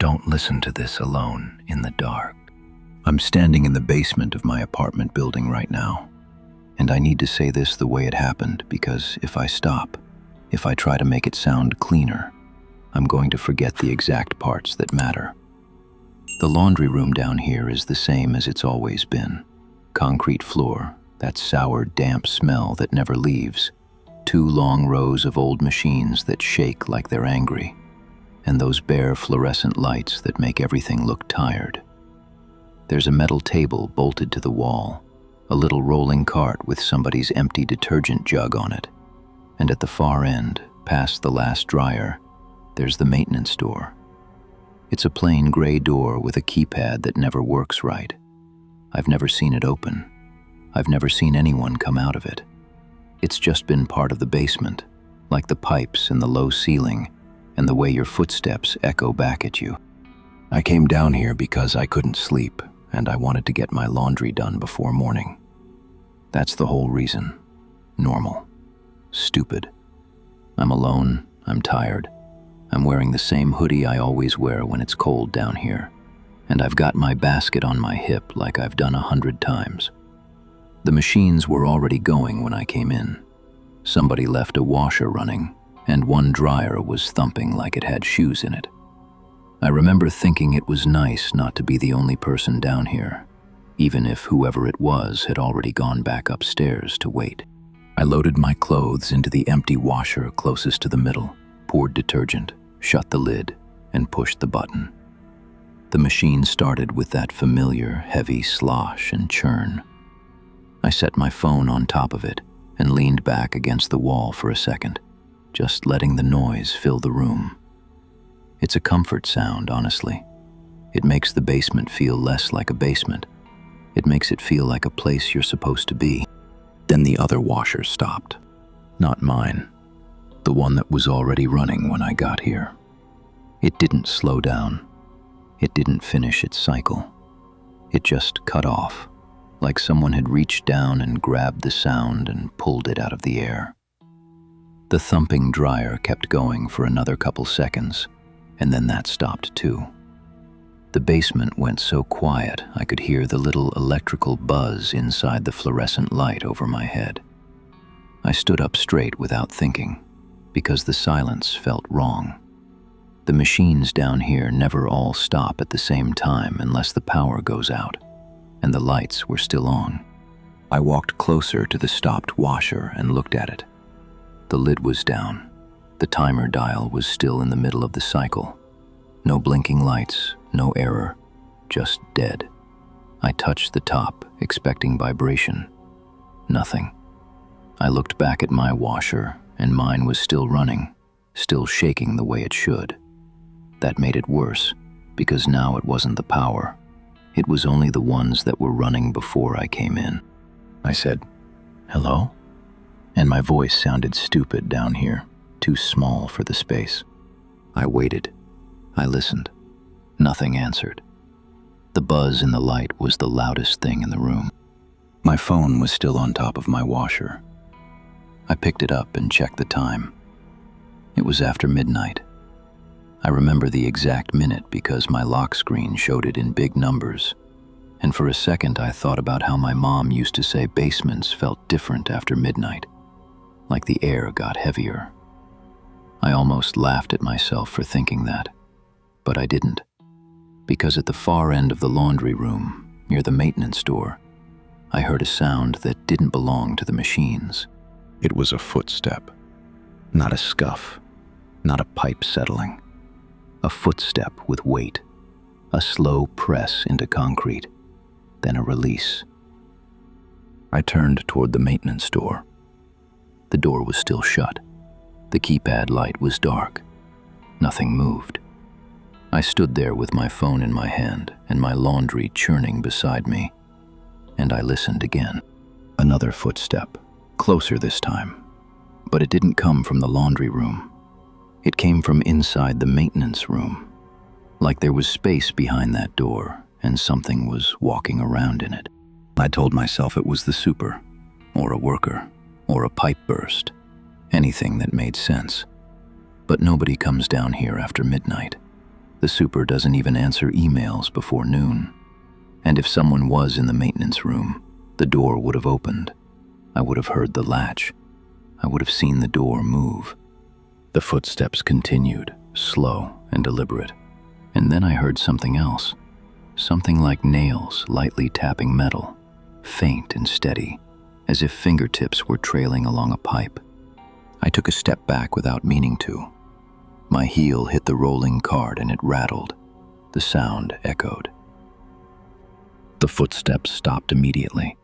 Don't listen to this alone in the dark. I'm standing in the basement of my apartment building right now, and I need to say this the way it happened because if I stop, if I try to make it sound cleaner, I'm going to forget the exact parts that matter. The laundry room down here is the same as it's always been. Concrete floor, that sour, damp smell that never leaves, 2 long rows of old machines that shake like they're angry, and those bare fluorescent lights that make everything look tired. There's a metal table bolted to the wall, a little rolling cart with somebody's empty detergent jug on it, and at the far end, past the last dryer, there's the maintenance door. It's a plain gray door with a keypad that never works right. I've never seen it open. I've never seen anyone come out of it. It's just been part of the basement, like the pipes and the low ceiling, and the way your footsteps echo back at you. I came down here because I couldn't sleep, and I wanted to get my laundry done before morning. That's the whole reason. Normal. Stupid. I'm alone, I'm tired. I'm wearing the same hoodie I always wear when it's cold down here, and I've got my basket on my hip like I've done 100 times. The machines were already going when I came in. Somebody left a washer running, and one dryer was thumping like it had shoes in it. I remember thinking it was nice not to be the only person down here, even if whoever it was had already gone back upstairs to wait. I loaded my clothes into the empty washer closest to the middle, poured detergent, shut the lid, and pushed the button. The machine started with that familiar, heavy slosh and churn. I set my phone on top of it and leaned back against the wall for a second, just letting the noise fill the room. It's a comfort sound, honestly. It makes the basement feel less like a basement. It makes it feel like a place you're supposed to be. Then the other washer stopped. Not mine. The one that was already running when I got here. It didn't slow down. It didn't finish its cycle. It just cut off, like someone had reached down and grabbed the sound and pulled it out of the air. The thumping dryer kept going for another couple seconds, and then that stopped too. The basement went so quiet I could hear the little electrical buzz inside the fluorescent light over my head. I stood up straight without thinking, because the silence felt wrong. The machines down here never all stop at the same time unless the power goes out, and the lights were still on. I walked closer to the stopped washer and looked at it. The lid was down. The timer dial was still in the middle of the cycle. No blinking lights, no error, just dead. I touched the top, expecting vibration. Nothing. I looked back at my washer, and mine was still running, still shaking the way it should. That made it worse, because now it wasn't the power. It was only the ones that were running before I came in. I said, "Hello?" And my voice sounded stupid down here, too small for the space. I waited. I listened. Nothing answered. The buzz in the light was the loudest thing in the room. My phone was still on top of my washer. I picked it up and checked the time. It was after midnight. I remember the exact minute because my lock screen showed it in big numbers, and for a second I thought about how my mom used to say basements felt different after midnight, like the air got heavier. I almost laughed at myself for thinking that, but I didn't, because at the far end of the laundry room, near the maintenance door, I heard a sound that didn't belong to the machines. It was a footstep, not a scuff, not a pipe settling. A footstep with weight, a slow press into concrete, then a release. I turned toward the maintenance door. The door was still shut. The keypad light was dark. Nothing moved. I stood there with my phone in my hand and my laundry churning beside me, and I listened again. Another footstep, closer this time, but it didn't come from the laundry room. It came from inside the maintenance room, like there was space behind that door and something was walking around in it. I told myself it was the super, or a worker, or a pipe burst, anything that made sense. But nobody comes down here after midnight. The super doesn't even answer emails before noon. And if someone was in the maintenance room, the door would have opened. I would have heard the latch. I would have seen the door move. The footsteps continued, slow and deliberate. And then I heard something else. Something like nails lightly tapping metal, faint and steady, as if fingertips were trailing along a pipe. I took a step back without meaning to. My heel hit the rolling cart and it rattled. The sound echoed. The footsteps stopped immediately.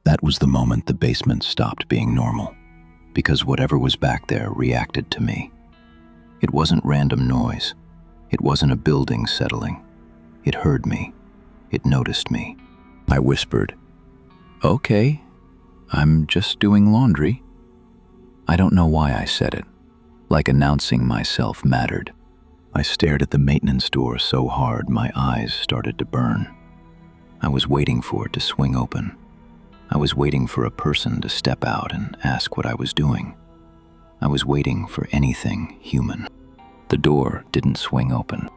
That was the moment the basement stopped being normal, because whatever was back there reacted to me. It wasn't random noise. It wasn't a building settling. It heard me. It noticed me. I whispered, "Okay, I'm just doing laundry." I don't know why I said it, like announcing myself mattered. I stared at the maintenance door so hard my eyes started to burn. I was waiting for it to swing open. I was waiting for a person to step out and ask what I was doing. I was waiting for anything human. The door didn't swing open.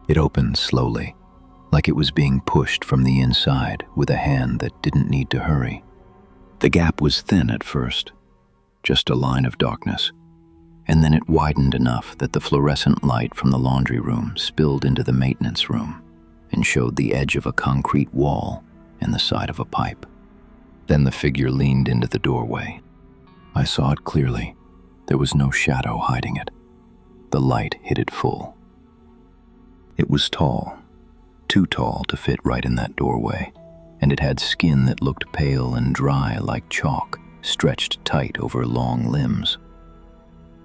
It opened slowly, like it was being pushed from the inside with a hand that didn't need to hurry. The gap was thin at first, just a line of darkness, and then it widened enough that the fluorescent light from the laundry room spilled into the maintenance room and showed the edge of a concrete wall and the side of a pipe. Then the figure leaned into the doorway. I saw it clearly. There was no shadow hiding it. The light hit it full. It was tall, too tall to fit right in that doorway, and it had skin that looked pale and dry like chalk, stretched tight over long limbs.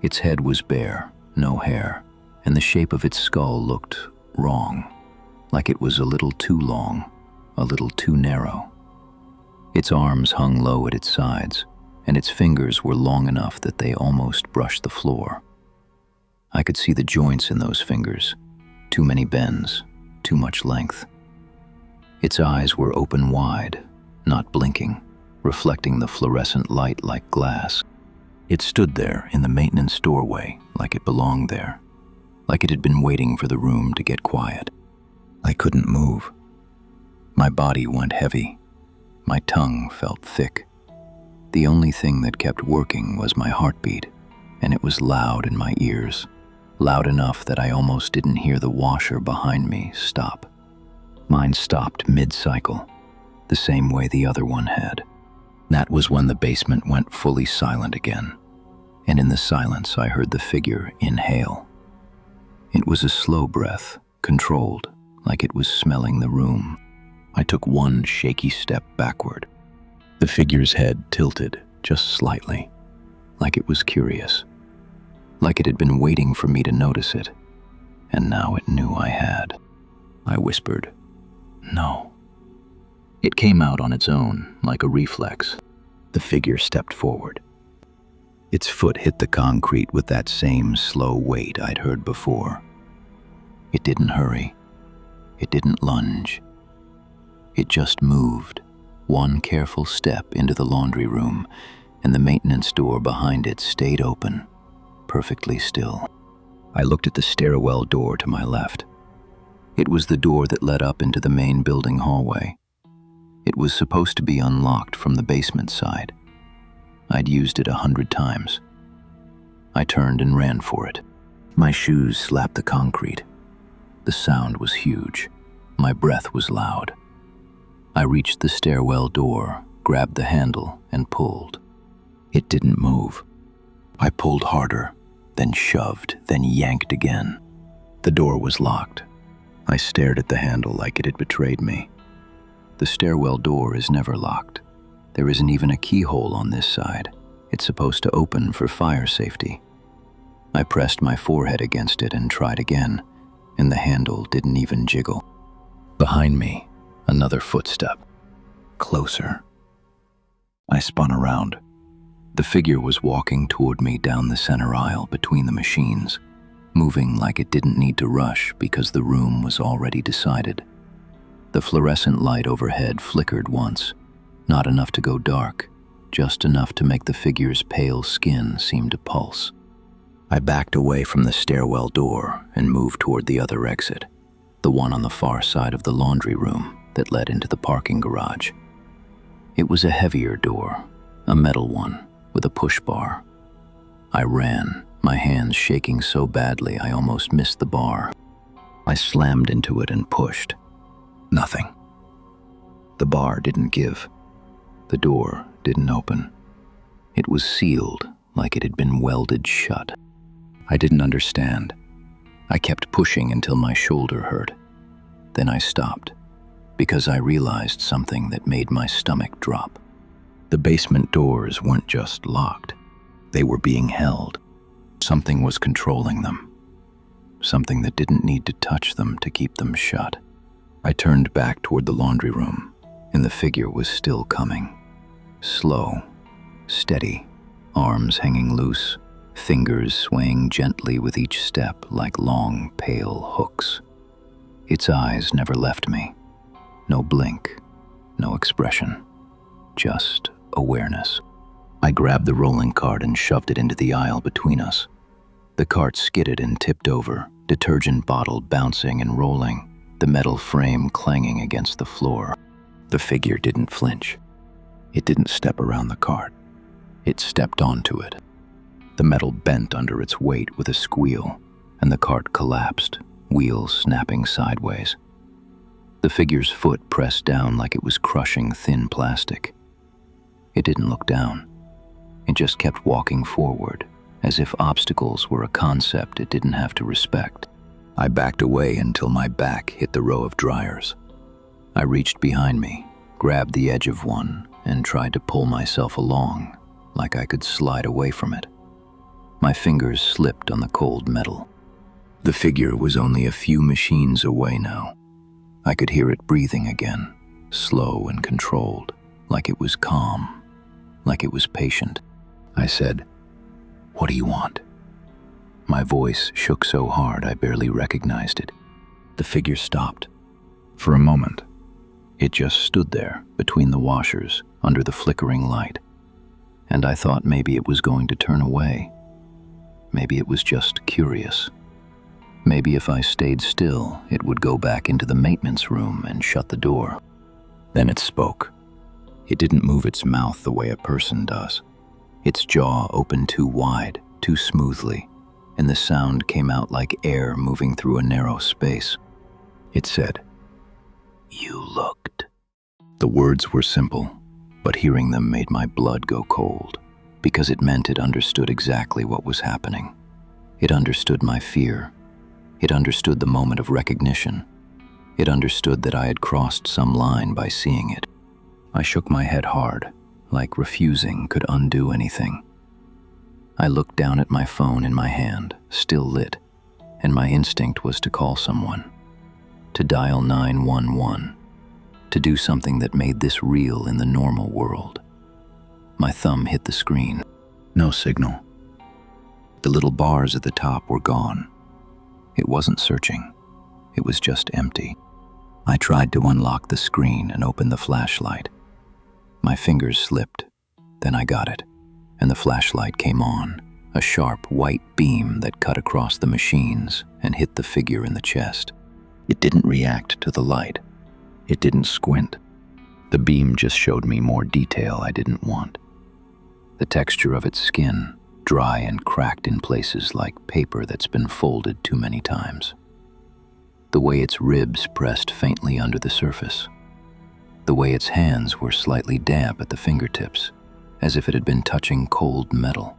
Its head was bare, no hair, and the shape of its skull looked wrong, like it was a little too long, a little too narrow. Its arms hung low at its sides, and its fingers were long enough that they almost brushed the floor. I could see the joints in those fingers, too many bends, too much length. Its eyes were open wide, not blinking, reflecting the fluorescent light like glass. It stood there in the maintenance doorway like it belonged there, like it had been waiting for the room to get quiet. I couldn't move. My body went heavy. My tongue felt thick. The only thing that kept working was my heartbeat, and it was loud in my ears, loud enough that I almost didn't hear the washer behind me stop. Mine stopped mid-cycle, the same way the other one had. That was when the basement went fully silent again, and in the silence I heard the figure inhale. It was a slow breath, controlled, like it was smelling the room. I took one shaky step backward. The figure's head tilted just slightly, like it was curious, like it had been waiting for me to notice it, and now it knew I had. I whispered, "No." It came out on its own, like a reflex. The figure stepped forward. Its foot hit the concrete with that same slow weight I'd heard before. It didn't hurry. It didn't lunge. It just moved, one careful step into the laundry room, and the maintenance door behind it stayed open, perfectly still. I looked at the stairwell door to my left. It was the door that led up into the main building hallway. It was supposed to be unlocked from the basement side. I'd used it 100 times. I turned and ran for it. My shoes slapped the concrete. The sound was huge. My breath was loud. I reached the stairwell door, grabbed the handle, and pulled. It didn't move. I pulled harder, then shoved, then yanked again. The door was locked. I stared at the handle like it had betrayed me. The stairwell door is never locked. There isn't even a keyhole on this side. It's supposed to open for fire safety. I pressed my forehead against it and tried again, and the handle didn't even jiggle. Behind me, another footstep. Closer. I spun around. The figure was walking toward me down the center aisle between the machines, moving like it didn't need to rush because the room was already decided. The fluorescent light overhead flickered once, not enough to go dark, just enough to make the figure's pale skin seem to pulse. I backed away from the stairwell door and moved toward the other exit, the one on the far side of the laundry room that led into the parking garage. It was a heavier door, a metal one with a push bar. I ran, my hands shaking so badly I almost missed the bar. I slammed into it and pushed. Nothing. The bar didn't give. The door didn't open. It was sealed like it had been welded shut. I didn't understand. I kept pushing until my shoulder hurt. Then I stopped, because I realized something that made my stomach drop. The basement doors weren't just locked. They were being held. Something was controlling them. Something that didn't need to touch them to keep them shut. I turned back toward the laundry room, and the figure was still coming. Slow, steady, arms hanging loose, fingers swaying gently with each step like long, pale hooks. Its eyes never left me. No blink, no expression, just awareness. I grabbed the rolling cart and shoved it into the aisle between us. The cart skidded and tipped over, detergent bottle bouncing and rolling, the metal frame clanging against the floor. The figure didn't flinch. It didn't step around the cart. It stepped onto it. The metal bent under its weight with a squeal, and the cart collapsed, wheels snapping sideways. The figure's foot pressed down like it was crushing thin plastic. It didn't look down. It just kept walking forward, as if obstacles were a concept it didn't have to respect. I backed away until my back hit the row of dryers. I reached behind me, grabbed the edge of one, and tried to pull myself along, like I could slide away from it. My fingers slipped on the cold metal. The figure was only a few machines away now. I could hear it breathing again, slow and controlled, like it was calm, like it was patient. I said, "What do you want?" My voice shook so hard I barely recognized it. The figure stopped. For a moment, it just stood there between the washers under the flickering light, and I thought maybe it was going to turn away. Maybe it was just curious. Maybe if I stayed still, it would go back into the maintenance room and shut the door. Then it spoke. It didn't move its mouth the way a person does. Its jaw opened too wide, too smoothly, and the sound came out like air moving through a narrow space. It said, "You looked." The words were simple, but hearing them made my blood go cold, because it meant it understood exactly what was happening. It understood my fear. It understood the moment of recognition. It understood that I had crossed some line by seeing it. I shook my head hard, like refusing could undo anything. I looked down at my phone in my hand, still lit, and my instinct was to call someone, to dial 911, to do something that made this real in the normal world. My thumb hit the screen. No signal. The little bars at the top were gone. It wasn't searching. It was just empty. I tried to unlock the screen and open the flashlight. My fingers slipped. Then I got it, and the flashlight came on, a sharp white beam that cut across the machines and hit the figure in the chest. It didn't react to the light. It didn't squint. The beam just showed me more detail I didn't want. The texture of its skin, dry and cracked in places like paper that's been folded too many times. The way its ribs pressed faintly under the surface. The way its hands were slightly damp at the fingertips, as if it had been touching cold metal.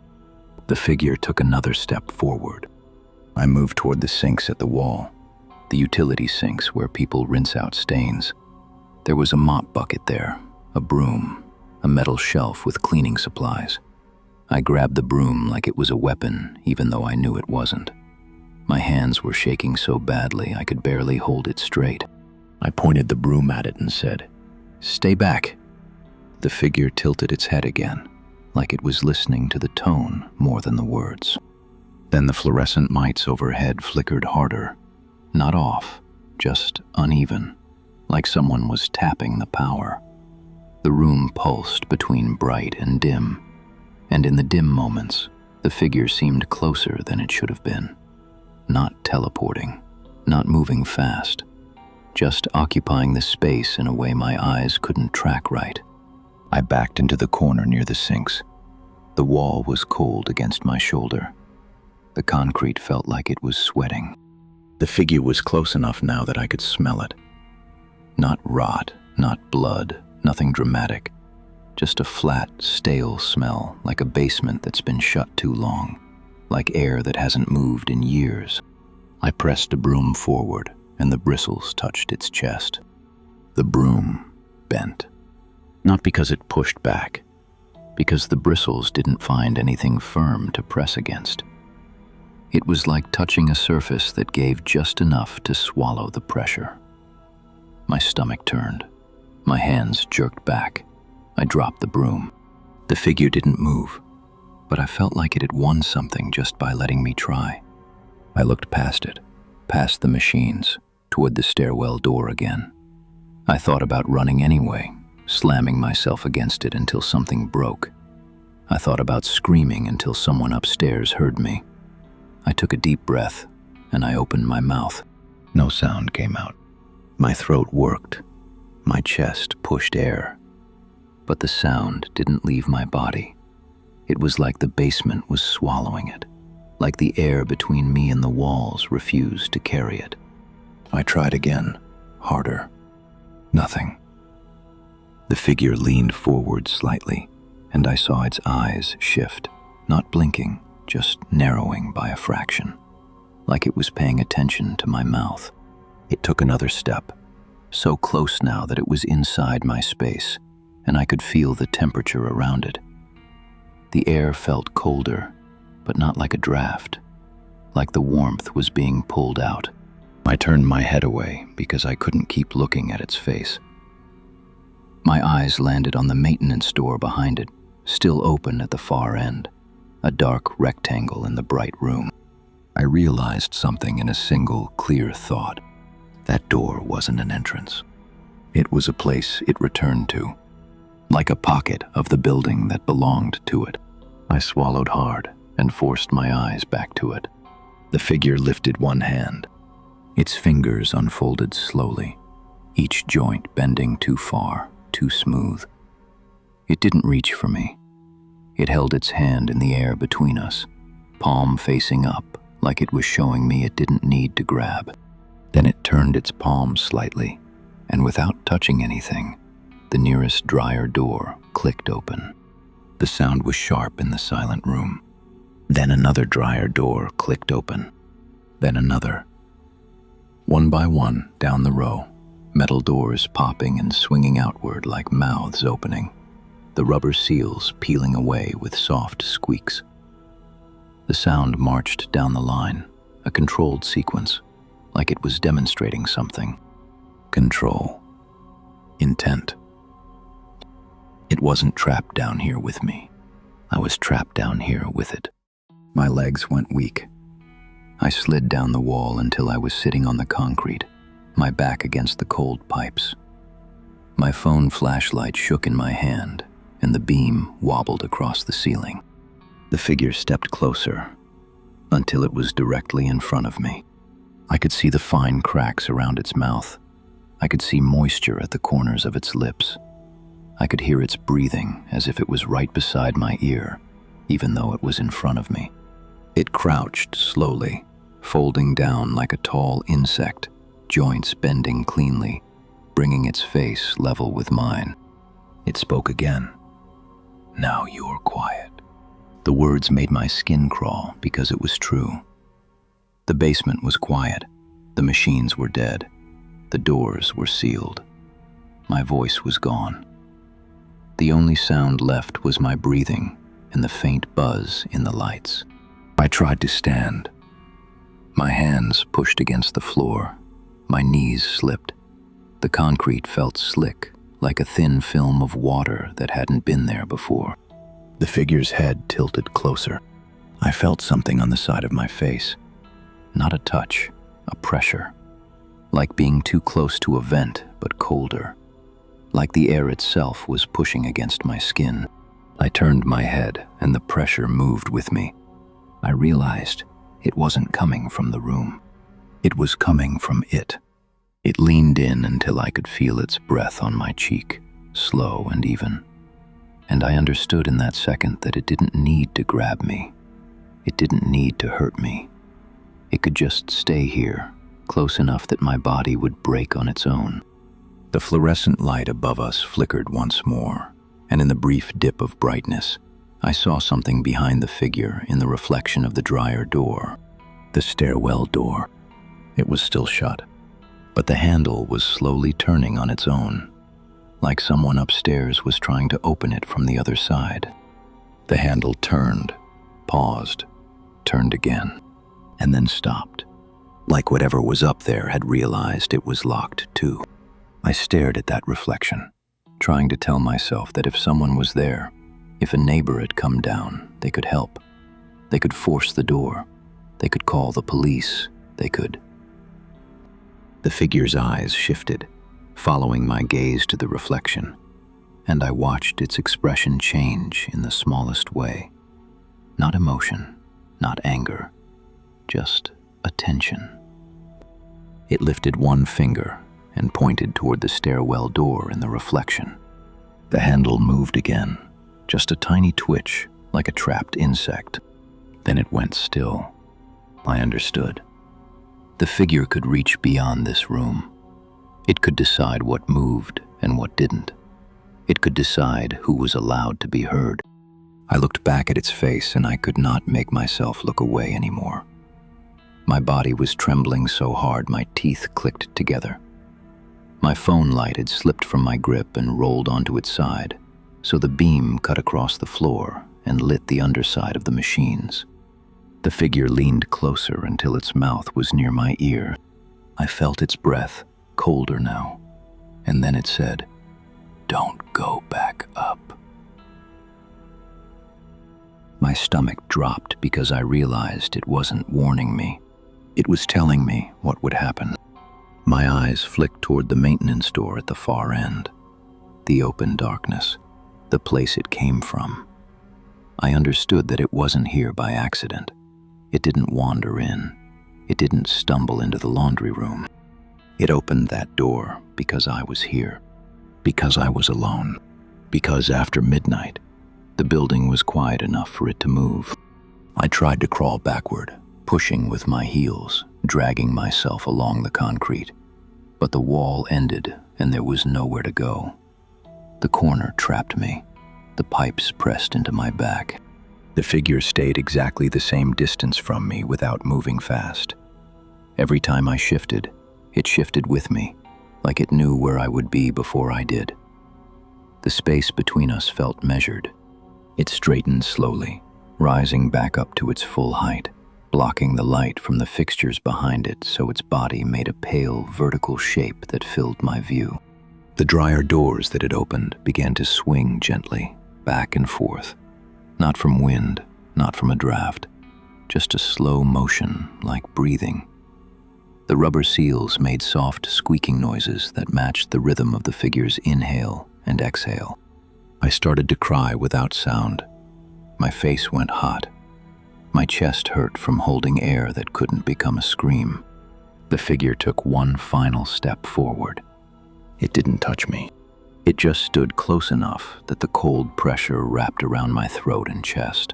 The figure took another step forward. I moved toward the sinks at the wall, the utility sinks where people rinse out stains. There was a mop bucket there, a broom, a metal shelf with cleaning supplies. I grabbed the broom like it was a weapon, even though I knew it wasn't. My hands were shaking so badly I could barely hold it straight. I pointed the broom at it and said, "Stay back." The figure tilted its head again, like it was listening to the tone more than the words. Then the fluorescent mites overhead flickered harder, not off, just uneven, like someone was tapping the power. The room pulsed between bright and dim, and in the dim moments, The figure seemed closer than it should have been. Not teleporting, not moving fast, just occupying the space in a way my eyes couldn't track right. I backed into the corner near the sinks. The wall was cold against my shoulder. The concrete felt like it was sweating. The figure was close enough now that I could smell it. Not rot, not blood, nothing dramatic. Just a flat, stale smell, like a basement that's been shut too long, like air that hasn't moved in years. I pressed a broom forward, and the bristles touched its chest. The broom bent. Not because it pushed back, because the bristles didn't find anything firm to press against. It was like touching a surface that gave just enough to swallow the pressure. My stomach turned. My hands jerked back. I dropped the broom. The figure didn't move, but I felt like it had won something just by letting me try. I looked past it, past the machines, toward the stairwell door again. I thought about running anyway, slamming myself against it until something broke. I thought about screaming until someone upstairs heard me. I took a deep breath, and I opened my mouth. No sound came out. My throat worked. My chest pushed air. But the sound didn't leave my body. It was like the basement was swallowing it, like the air between me and the walls refused to carry it. I tried again, harder. Nothing. The figure leaned forward slightly, and I saw its eyes shift, not blinking, just narrowing by a fraction, like it was paying attention to my mouth. It took another step, so close now that it was inside my space, and I could feel the temperature around it. The air felt colder, but not like a draft, like the warmth was being pulled out. I turned my head away because I couldn't keep looking at its face. My eyes landed on the maintenance door behind it, still open at the far end, a dark rectangle in the bright room. I realized something in a single, clear thought. That door wasn't an entrance. It was a place it returned to, like a pocket of the building that belonged to it. I swallowed hard and forced my eyes back to it. The figure lifted one hand. Its fingers unfolded slowly, each joint bending too far, too smooth. It didn't reach for me. It held its hand in the air between us, palm facing up, like it was showing me it didn't need to grab. Then it turned its palm slightly, and without touching anything, the nearest dryer door clicked open. The sound was sharp in the silent room. Then another dryer door clicked open. Then another. One by one, down the row, metal doors popping and swinging outward like mouths opening, the rubber seals peeling away with soft squeaks. The sound marched down the line, a controlled sequence, like it was demonstrating something. Control. Intent. It wasn't trapped down here with me. I was trapped down here with it. My legs went weak. I slid down the wall until I was sitting on the concrete, my back against the cold pipes. My phone flashlight shook in my hand, and the beam wobbled across the ceiling. The figure stepped closer, until it was directly in front of me. I could see the fine cracks around its mouth. I could see moisture at the corners of its lips. I could hear its breathing as if it was right beside my ear, even though it was in front of me. It crouched slowly, folding down like a tall insect, joints bending cleanly, bringing its face level with mine. It spoke again. "Now you're quiet." The words made my skin crawl because it was true. The basement was quiet. The machines were dead. The doors were sealed. My voice was gone. The only sound left was my breathing and the faint buzz in the lights. I tried to stand. My hands pushed against the floor. My knees slipped. The concrete felt slick, like a thin film of water that hadn't been there before. The figure's head tilted closer. I felt something on the side of my face. Not a touch, a pressure. Like being too close to a vent, but colder. Like the air itself was pushing against my skin. I turned my head, and the pressure moved with me. I realized it wasn't coming from the room. It was coming from it. It leaned in until I could feel its breath on my cheek, slow and even. And I understood in that second that it didn't need to grab me. It didn't need to hurt me. It could just stay here, close enough that my body would break on its own. The fluorescent light above us flickered once more, and in the brief dip of brightness, I saw something behind the figure in the reflection of the dryer door, the stairwell door. It was still shut, but the handle was slowly turning on its own, like someone upstairs was trying to open it from the other side. The handle turned, paused, turned again, and then stopped, like whatever was up there had realized it was locked too. I stared at that reflection, trying to tell myself that if someone was there, if a neighbor had come down, they could help. They could force the door. They could call the police. They could. The figure's eyes shifted, following my gaze to the reflection, and I watched its expression change in the smallest way. Not emotion, not anger, just attention. It lifted one finger and pointed toward the stairwell door in the reflection. The handle moved again, just a tiny twitch, like a trapped insect. Then it went still. I understood. The figure could reach beyond this room. It could decide what moved and what didn't. It could decide who was allowed to be heard. I looked back at its face and I could not make myself look away anymore. My body was trembling so hard my teeth clicked together. My phone light had slipped from my grip and rolled onto its side, so the beam cut across the floor and lit the underside of the machines. The figure leaned closer until its mouth was near my ear. I felt its breath, colder now, and then it said, "Don't go back up." My stomach dropped because I realized it wasn't warning me. It was telling me what would happen. My eyes flicked toward the maintenance door at the far end. The open darkness, the place it came from. I understood that it wasn't here by accident. It didn't wander in. It didn't stumble into the laundry room. It opened that door because I was here, because I was alone, because after midnight, the building was quiet enough for it to move. I tried to crawl backward, pushing with my heels, dragging myself along the concrete. But the wall ended and there was nowhere to go. The corner trapped me. The pipes pressed into my back. The figure stayed exactly the same distance from me without moving fast. Every time I shifted, it shifted with me, like it knew where I would be before I did. The space between us felt measured. It straightened slowly, rising back up to its full height, blocking the light from the fixtures behind it so its body made a pale, vertical shape that filled my view. The dryer doors that had opened began to swing gently, back and forth. Not from wind, not from a draft, just a slow motion like breathing. The rubber seals made soft, squeaking noises that matched the rhythm of the figure's inhale and exhale. I started to cry without sound. My face went hot. My chest hurt from holding air that couldn't become a scream. The figure took one final step forward. It didn't touch me. It just stood close enough that the cold pressure wrapped around my throat and chest,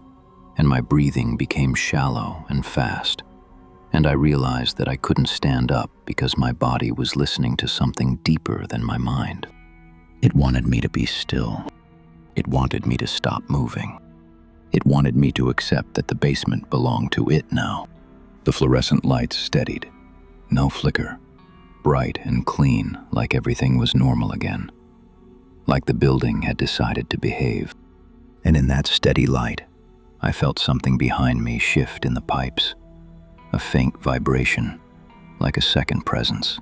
and my breathing became shallow and fast, and I realized that I couldn't stand up because my body was listening to something deeper than my mind. It wanted me to be still. It wanted me to stop moving. It wanted me to accept that the basement belonged to it now. The fluorescent lights steadied. No flicker. Bright and clean, like everything was normal again. Like the building had decided to behave. And in that steady light, I felt something behind me shift in the pipes. A faint vibration, like a second presence.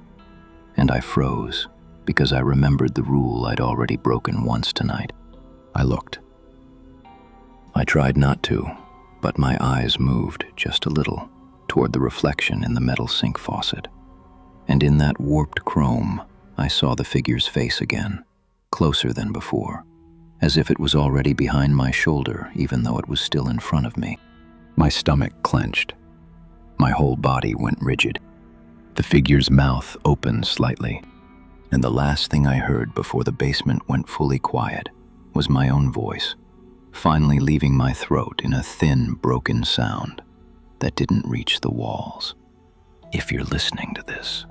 And I froze, because I remembered the rule I'd already broken once tonight. I looked. I tried not to, but my eyes moved just a little toward the reflection in the metal sink faucet. And in that warped chrome, I saw the figure's face again, closer than before, as if it was already behind my shoulder even though it was still in front of me. My stomach clenched. My whole body went rigid. The figure's mouth opened slightly, and the last thing I heard before the basement went fully quiet was my own voice, finally leaving my throat in a thin, broken sound that didn't reach the walls. If you're listening to this,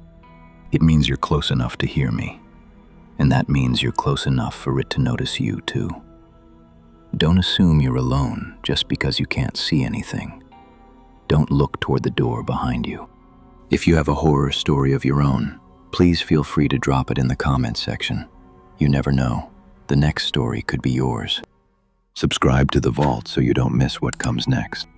it means you're close enough to hear me, and that means you're close enough for it to notice you too. Don't assume you're alone just because you can't see anything. Don't look toward the door behind you. If you have a horror story of your own, please feel free to drop it in the comments section. You never know, the next story could be yours. Subscribe to The Vault so you don't miss what comes next.